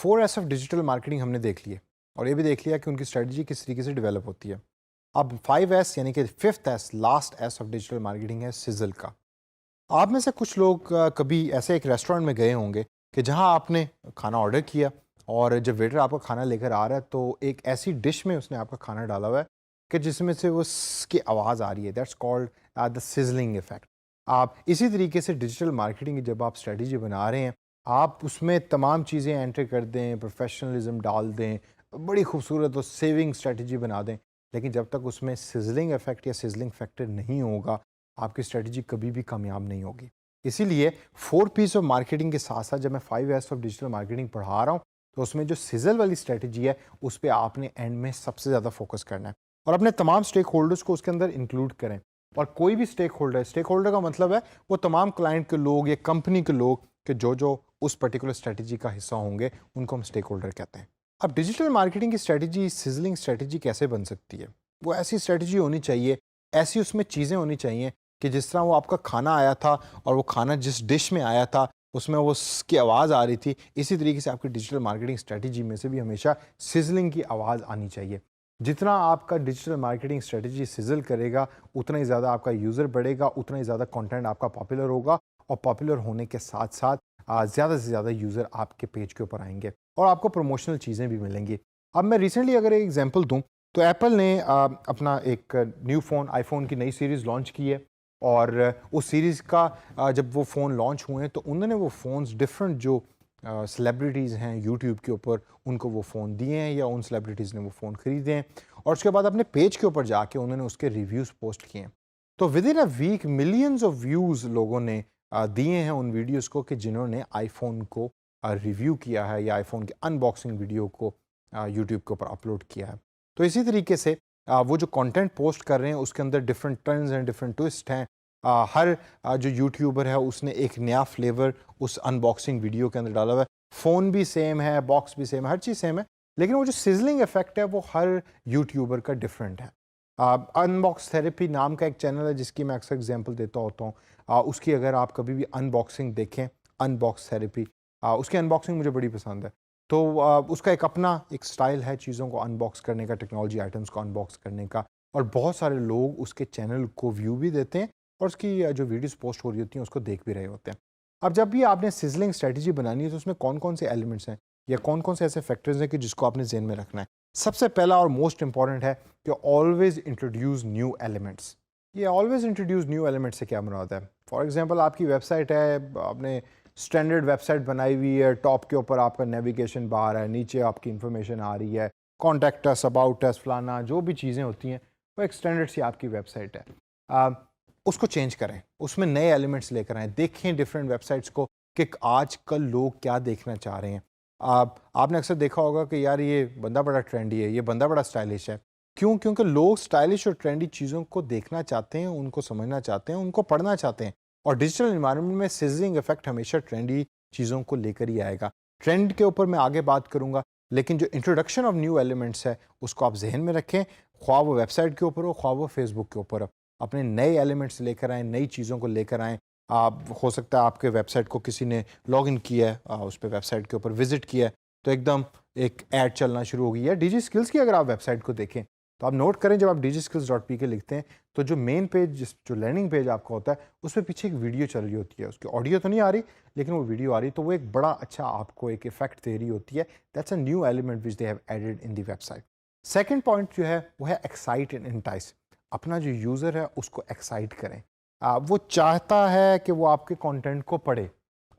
4S of digital marketing हमने देख लिए और ये भी देख लिया कि उनकी स्ट्रेटजी किस तरीके से डेवलप होती है। अब 5S यानी कि 5th S, last S of digital marketing है सिजल का। आप में से कुछ लोग कभी ऐसे एक रेस्टोरेंट में गए होंगे कि जहां आपने खाना ऑर्डर किया और जब वेटर आपका खाना लेकर आ रहा है तो एक ऐसी डिश में उसने आपका खाना डाला हुआ है कि जिसमें से उसकी आवाज़ आ रही है। That's called the sizzling effect. आप इसी तरीके से डिजिटल मार्केटिंग की जब आप स्ट्रेटजी बना रहे हैं, आप उसमें तमाम चीज़ें एंटर कर दें, प्रोफेशनलिज्म डाल दें, बड़ी खूबसूरत और सेविंग स्ट्रेटजी बना दें, लेकिन जब तक उसमें सिजलिंग इफेक्ट या सिजलिंग फैक्टर नहीं होगा, आपकी स्ट्रेटजी कभी भी कामयाब नहीं होगी। इसीलिए 4 P's ऑफ मार्केटिंग के साथ साथ जब मैं 5S ऑफ डिजिटल मार्केटिंग पढ़ा रहा हूँ, तो उसमें जो सिजल वाली स्ट्रेटजी है उस पर आपने एंड में सबसे ज़्यादा फोकस करना है और अपने तमाम स्टेक होल्डर्स को उसके अंदर इंक्लूड करें। और कोई भी स्टेक होल्डर का मतलब है वो तमाम क्लाइंट के लोग या कंपनी के लोग कि जो जो उस पर्टिकुलर स्ट्रेटजी का हिस्सा होंगे, उनको हम स्टेक होल्डर कहते हैं। अब डिजिटल मार्केटिंग की स्ट्रेटजी, सिजलिंग स्ट्रेटजी कैसे बन सकती है? वो ऐसी स्ट्रेटजी होनी चाहिए, ऐसी उसमें चीज़ें होनी चाहिए कि जिस तरह वो आपका खाना आया था और वो खाना जिस डिश में आया था उसमें वो उसकी आवाज़ आ रही थी, इसी तरीके से आपकी डिजिटल मार्केटिंग स्ट्रेटजी में से भी हमेशा सिजलिंग की आवाज़ आनी चाहिए। जितना आपका डिजिटल मार्केटिंग स्ट्रेटजी सिजल करेगा, उतना ही ज़्यादा आपका यूज़र बढ़ेगा, उतना ही ज़्यादा कंटेंट आपका पॉपुलर होगा और पॉपुलर होने के साथ साथ ज़्यादा से ज़्यादा यूज़र आपके पेज के ऊपर आएंगे और आपको प्रमोशनल चीज़ें भी मिलेंगी। अब मैं रिसेंटली अगर एक एग्जांपल दूं तो एप्पल ने अपना एक न्यू फ़ोन, आईफोन की नई सीरीज़ लॉन्च की है और उस सीरीज़ का जब वो फ़ोन लॉन्च हुए तो उन्होंने वो फ़ोन्स डिफरेंट जो सेलिब्रिटीज़ हैं यूट्यूब के ऊपर, उनको वो फ़ोन दिए हैं या उन सेलिब्रिटीज़ ने वो फ़ोन ख़रीदे हैं और उसके बाद अपने पेज के ऊपर जाके उन्होंने उसके रिव्यूज़ पोस्ट किए हैं। तो within a week millions of views लोगों ने दिए हैं उन वीडियोज़ को कि जिन्होंने आईफोन को रिव्यू किया है या आईफोन की अनबॉक्सिंग वीडियो को यूट्यूब के ऊपर अपलोड किया है। तो इसी तरीके से वो जो कंटेंट पोस्ट कर रहे हैं उसके अंदर डिफरेंट टर्न्स हैं, डिफरेंट ट्विस्ट हैं। हर जो यूट्यूबर है उसने एक नया फ्लेवर उस अनबॉक्सिंग वीडियो के अंदर डाला हुआ है। फ़ोन भी सेम है, बॉक्स भी सेम है, हर चीज़ सेम है, लेकिन वो जो सिजलिंग इफेक्ट है वो हर यूट्यूबर का डिफरेंट है। अनबॉक्स थेरेपी नाम का एक चैनल है जिसकी मैं अक्सर एग्जांपल देता होता हूँ। उसकी अगर आप कभी भी अनबॉक्सिंग देखें, अनबॉक्स थेरेपी, उसकी अनबॉक्सिंग मुझे बड़ी पसंद है। तो उसका एक अपना एक स्टाइल है चीज़ों को अनबॉक्स करने का, टेक्नोलॉजी आइटम्स को अनबॉक्स करने का, और बहुत सारे लोग उसके चैनल को व्यू भी देते हैं और उसकी जो वीडियोस पोस्ट हो रही होती हैं उसको देख भी रहे होते हैं। अब जब भी आपने सिजलिंग स्ट्रेटजी बनानी है तो उसमें कौन कौन से एलिमेंट्स हैं या कौन कौन से ऐसे फैक्टर्स हैं कि जिसको आपने ज़हन में रखना है। सबसे पहला और मोस्ट इंपॉर्टेंट है कि ऑलवेज इंट्रोड्यूस न्यू एलिमेंट्स। ये ऑलवेज इंट्रोड्यूस न्यू एलिमेंट से क्या मुराद है? फॉर एग्जांपल आपकी वेबसाइट है, आपने स्टैंडर्ड वेबसाइट बनाई हुई है, टॉप के ऊपर आपका नेविगेशन बार है, नीचे आपकी इंफॉर्मेशन आ रही है, कॉन्टैक्ट अस, अबाउट अस, फलाना जो भी चीज़ें होती हैं वो एक स्टैंडर्ड सी आपकी वेबसाइट है। उसको चेंज करें, उसमें नए एलिमेंट्स लेकर आएँ, देखें डिफरेंट वेबसाइट्स को कि आजकल लोग क्या देखना चाह रहे हैं। आपने अक्सर देखा होगा कि यार ये बंदा बड़ा ट्रेंडी है, ये बंदा बड़ा स्टाइलिश है। क्यों? क्योंकि लोग स्टाइलिश और ट्रेंडी चीज़ों को देखना चाहते हैं, उनको समझना चाहते हैं, उनको पढ़ना चाहते हैं और डिजिटल एनवायरनमेंट में सिजलिंग इफेक्ट हमेशा ट्रेंडी चीज़ों को लेकर ही आएगा। ट्रेंड के ऊपर मैं आगे बात करूँगा, लेकिन जो इंट्रोडक्शन ऑफ न्यू एलिमेंट्स है उसको आप ज़हन में रखें, ख्वाह वो वेबसाइट के ऊपर हो, ख्वाह वो फेसबुक के ऊपर हो। अपने नए एलिमेंट्स लेकर आएँ, नई चीज़ों को लेकर आएँ। आप हो सकता है आपके वेबसाइट को किसी ने लॉगिन किया है, उस पे वेबसाइट के ऊपर विज़िट किया है, तो एकदम एक ऐड चलना शुरू हो गई है। डिजी स्किल्स की अगर आप वेबसाइट को देखें, तो आप नोट करें जब आप digiskills.pk लिखते हैं, तो जो मेन पेज जो लर्निंग पेज आपका होता है, उस पे पीछे एक वीडियो चल रही होती है। उसकी ऑडियो तो नहीं आ रही, लेकिन वो वीडियो आ रही है, तो वो एक बड़ा अच्छा आपको एक इफेक्ट दे रही होती है। That's a new element which they have added in the website. Second point जो है वो है एक्साइट एंड एंटाइस। अपना जो यूज़र है उसको एक्साइट करें। वो चाहता है कि वो आपके कंटेंट को पढ़े,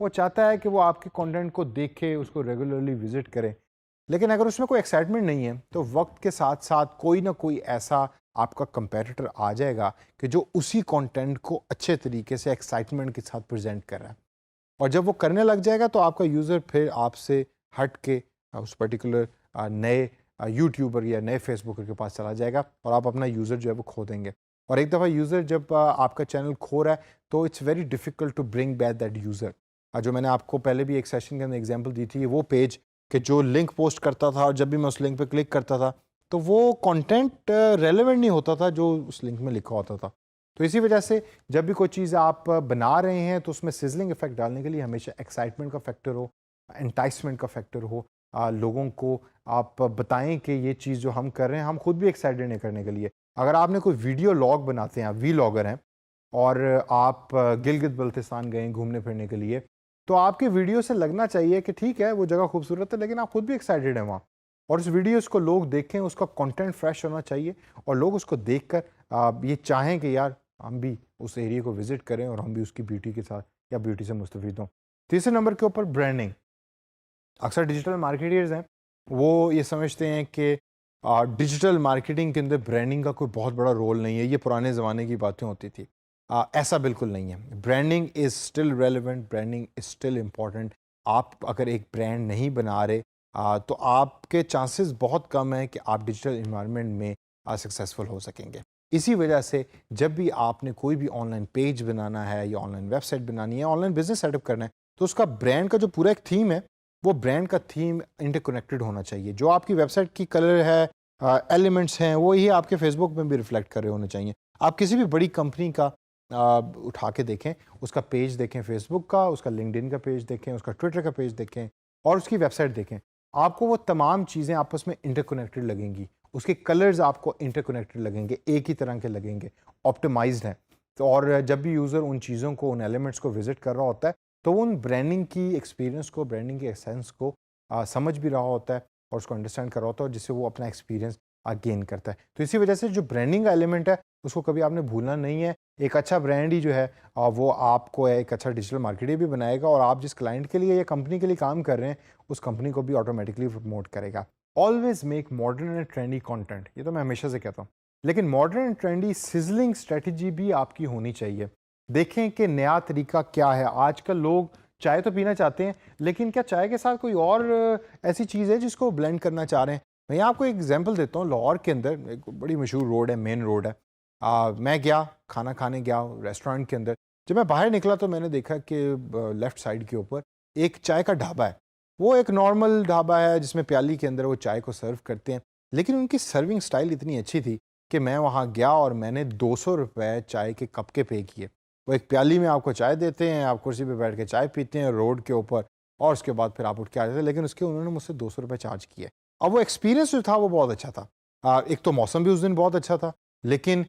वो चाहता है कि वो आपके कंटेंट को देखे, उसको रेगुलरली विजिट करे। लेकिन अगर उसमें कोई एक्साइटमेंट नहीं है तो वक्त के साथ साथ कोई ना कोई ऐसा आपका कंपेटिटर आ जाएगा कि जो उसी कंटेंट को अच्छे तरीके से एक्साइटमेंट के साथ प्रेजेंट कर रहा है, और जब वो करने लग जाएगा तो आपका यूज़र फिर आपसे हट के उस पर्टिकुलर नए यूट्यूबर या नए फेसबुकर के पास चला जाएगा और आप अपना यूज़र जो है वो खो देंगे। और एक दफ़ा यूज़र जब आपका चैनल खो रहा है तो it's very difficult to bring back that user. जो मैंने आपको पहले भी एक सेशन के अंदर एग्जांपल दी थी, वो पेज कि जो लिंक पोस्ट करता था और जब भी मैं उस लिंक पे क्लिक करता था तो वो कंटेंट रेलेवेंट नहीं होता था जो उस लिंक में लिखा होता था। तो इसी वजह से जब भी कोई चीज़ आप बना रहे हैं तो उसमें सिजलिंग इफेक्ट डालने के लिए हमेशा एक्साइटमेंट का फैक्टर हो, एंटाइसमेंट का फैक्टर हो, लोगों को आप बताएं कि ये चीज़ जो हम कर रहे हैं हम खुद भी एक्साइटेड हैं करने के लिए। अगर आपने कोई वीडियो लॉग बनाते हैं, आप वी लॉगर हैं और आप गिलगित बल्तिस्तान गए घूमने फिरने के लिए, तो आपके वीडियो से लगना चाहिए कि ठीक है वो जगह खूबसूरत है लेकिन आप खुद भी एक्साइटेड हैं वहाँ, और उस वीडियोस को लोग देखें, उसका कंटेंट फ्रेश होना चाहिए और लोग उसको देखकर ये चाहें कि यार हम भी उस एरिया को विजिट करें और हम भी उसकी ब्यूटी के साथ या ब्यूटी से मुस्तफीद हों। तीसरे नंबर के ऊपर ब्रांडिंग। अक्सर डिजिटल मार्केटर्स हैं वो ये समझते हैं कि डिजिटल मार्केटिंग के अंदर ब्रांडिंग का कोई बहुत बड़ा रोल नहीं है, ये पुराने ज़माने की बातें होती थी। ऐसा बिल्कुल नहीं है। Branding is still relevant, branding is still important. आप अगर एक ब्रांड नहीं बना रहे तो आपके चांसेस बहुत कम हैं कि आप डिजिटल इन्वायरमेंट में सक्सेसफुल हो सकेंगे। इसी वजह से जब भी आपने कोई भी ऑनलाइन पेज बनाना है या ऑनलाइन वेबसाइट बनानी है, ऑनलाइन बिजनेस सेटअप करना है, तो उसका ब्रांड का जो पूरा एक थीम है, वो ब्रांड का थीम इंटरकनेक्टेड होना चाहिए। जो आपकी वेबसाइट की कलर है, एलिमेंट्स हैं, वो ही आपके फेसबुक में भी रिफ्लेक्ट कर रहे होने चाहिए। आप किसी भी बड़ी कंपनी का उठा के देखें, उसका पेज देखें फेसबुक का, उसका लिंक्डइन का पेज देखें, उसका ट्विटर का पेज देखें और उसकी वेबसाइट देखें, आपको वो तमाम चीज़ें आपस में इंटरकनेक्टेड लगेंगी। उसके कलर्स आपको इंटरकनेक्टेड लगेंगे, एक ही तरह के लगेंगे, ऑप्टिमाइज्ड हैं। तो और जब भी यूज़र उन चीज़ों को, उन एलिमेंट्स को विजिट कर रहा होता है, तो वो उन ब्रांडिंग की एक्सपीरियंस को, ब्रांडिंग के एसेंस को समझ भी रहा होता है और उसको अंडरस्टैंड कर रहा होता है, और जिससे वो अपना एक्सपीरियंस गेन करता है। तो इसी वजह से जो ब्रांडिंग का एलिमेंट है उसको कभी आपने भूलना नहीं है। एक अच्छा ब्रांड ही जो है वो आपको एक अच्छा डिजिटल मार्केटर भी बनाएगा और आप जिस क्लाइंट के लिए या कंपनी के लिए काम कर रहे हैं उस कंपनी को भी ऑटोमेटिकली प्रमोट करेगा। Always make modern and trendy content, ये तो मैं हमेशा से कहता हूँ, लेकिन modern and trendy sizzling strategy भी आपकी होनी चाहिए। देखें कि नया तरीका क्या है। आजकल लोग चाय तो पीना चाहते हैं, लेकिन क्या चाय के साथ कोई और ऐसी चीज़ है जिसको ब्लेंड करना चाह रहे हैं? मैं आपको एक एग्जांपल देता हूँ। लाहौर के अंदर एक बड़ी मशहूर रोड है, मेन रोड है। मैं गया, खाना खाने गया रेस्टोरेंट के अंदर। जब मैं बाहर निकला तो मैंने देखा कि लेफ़्ट साइड के ऊपर एक चाय का ढाबा है। वो एक नॉर्मल ढाबा है जिसमें प्याली के अंदर वो चाय को सर्व करते हैं, लेकिन उनकी सर्विंग स्टाइल इतनी अच्छी थी कि मैं वहाँ गया और मैंने 200 रुपये चाय के कप के पे किए। वो एक प्याली में आपको चाय देते हैं, आप कुर्सी पे बैठ के चाय पीते हैं रोड के ऊपर, और उसके बाद फिर आप उठ के आ जाते हैं, लेकिन उसके उन्होंने मुझसे 200 रुपये चार्ज किए। अब वो एक्सपीरियंस जो था वो बहुत अच्छा था। एक तो मौसम भी उस दिन बहुत अच्छा था, लेकिन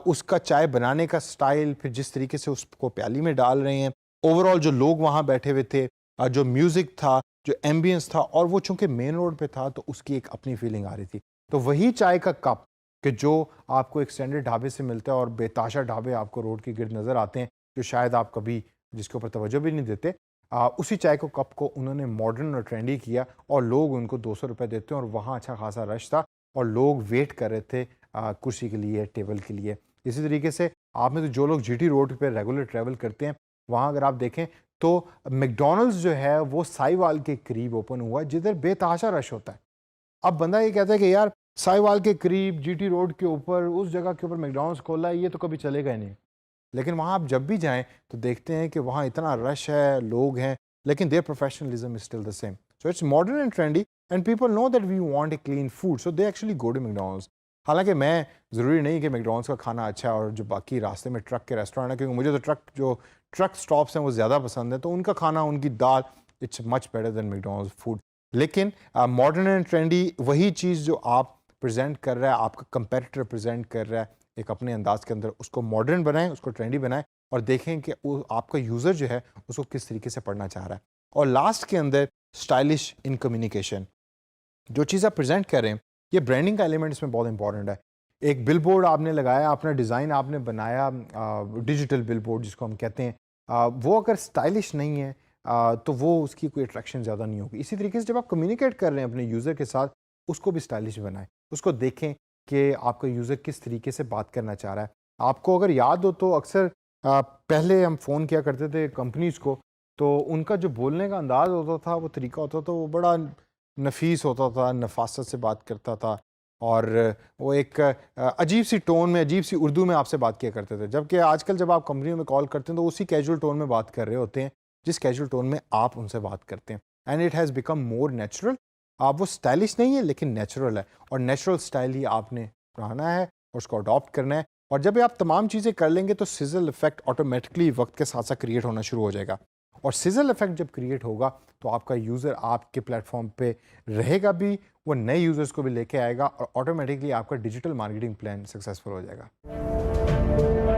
उसका चाय बनाने का स्टाइल, फिर जिस तरीके से उसको प्याली में डाल रहे हैं, ओवरऑल जो लोग वहाँ बैठे हुए थे, जो म्यूज़िक था, जो एम्बियंस था, और वो चूँकि मेन रोड पे था तो उसकी एक अपनी फीलिंग आ रही थी। तो वही चाय का कप कि जो आपको एक स्टैंडर्ड ढाबे से मिलता है, और बेताशा ढाबे आपको रोड के गिर्द नज़र आते हैं जो शायद आप कभी जिसके ऊपर तवज्जो भी नहीं देते, उसी चाय को कप को उन्होंने मॉडर्न और ट्रेंडी किया और लोग उनको 200 रुपये देते हैं, और वहाँ अच्छा खासा रश था और लोग वेट कर रहे थे कुर्सी के लिए, टेबल के लिए। इसी तरीके से आप में तो जो लोग जीटी रोड पे रेगुलर ट्रैवल करते हैं, वहाँ अगर आप देखें तो मैकडॉनल्ड्स जो है वो साहिवाल के करीब ओपन हुआ है, जिधर बेतहाशा रश होता है। अब बंदा ये कहता है कि यार साहिवाल के करीब जीटी रोड के ऊपर उस जगह के ऊपर मैकडॉनल्ड्स खोला है, ये तो कभी चलेगा ही नहीं। लेकिन वहाँ आप जब भी जाएँ तो देखते हैं कि वहाँ इतना रश है, लोग हैं, लेकिन their professionalism is still the same. So it's modern and trendy and people know that we want a clean food, so they actually go to McDonald's. हालांकि मैं ज़रूरी नहीं कि मैकडॉनल्ड्स का खाना अच्छा है और जो बाकी रास्ते में ट्रक के रेस्टोरेंट है, क्योंकि मुझे तो ट्रक स्टॉप्स हैं वो ज़्यादा पसंद है, तो उनका खाना, उनकी दाल, it's much better than McDonald's food. लेकिन मॉडर्न एंड ट्रेंडी वही चीज़ जो आप प्रेजेंट कर रहा है, आपका कंपेटिटर प्रेजेंट कर रहा है एक अपने अंदाज के अंदर, उसको मॉडर्न बनाएं, उसको ट्रेंडी बनाएं, और देखें कि वो आपका यूज़र जो है उसको किस तरीके से पढ़ना चाह रहा है। और लास्ट के अंदर स्टाइलिश इन कम्युनिकेशन, जो चीज़ आप प्रेजेंट कर रहे हैं, ये ब्रांडिंग का एलिमेंट इसमें बहुत इंपॉर्टेंट है। एक बिलबोर्ड आपने लगाया, अपना डिज़ाइन आपने बनाया, डिजिटल बिलबोर्ड जिसको हम कहते हैं, वो अगर स्टाइलिश नहीं है तो वो उसकी कोई अट्रैक्शन ज़्यादा नहीं होगी। इसी तरीके से जब आप कम्युनिकेट कर रहे हैं अपने यूज़र के साथ, उसको भी स्टाइलिश बनाएं, उसको देखें कि आपका यूज़र किस तरीके से बात करना चाह रहा है। आपको अगर याद हो तो अक्सर पहले हम फ़ोन किया करते थे कंपनीज़ को, तो उनका जो बोलने का अंदाज़ होता था, वो तरीका होता था, वो बड़ा नफीस होता था, नफासत से बात करता था, और वो एक अजीब सी टोन में, अजीब सी उर्दू में आपसे बात किया करते थे। जबकि आजकल जब आप कंपनियों में कॉल करते हैं तो उसी कैजुअल टोन में बात कर रहे होते हैं जिस कैजुअल टोन में आप उनसे बात करते हैं, and it has become more natural. आप वो स्टाइलिश नहीं है लेकिन नेचुरल है, और नेचुरल स्टाइल ही आपने अपनाना है और उसको अडॉप्ट करना है। और जब आप तमाम चीज़ें कर लेंगे तो सिजल इफेक्ट ऑटोमेटिकली वक्त के साथ साथ क्रिएट होना शुरू हो जाएगा। और सिजल इफेक्ट जब क्रिएट होगा तो आपका यूज़र आपके प्लेटफॉर्म पे रहेगा भी, वो नए यूज़र्स को भी लेके आएगा और ऑटोमेटिकली आपका डिजिटल मार्केटिंग प्लान सक्सेसफुल हो जाएगा।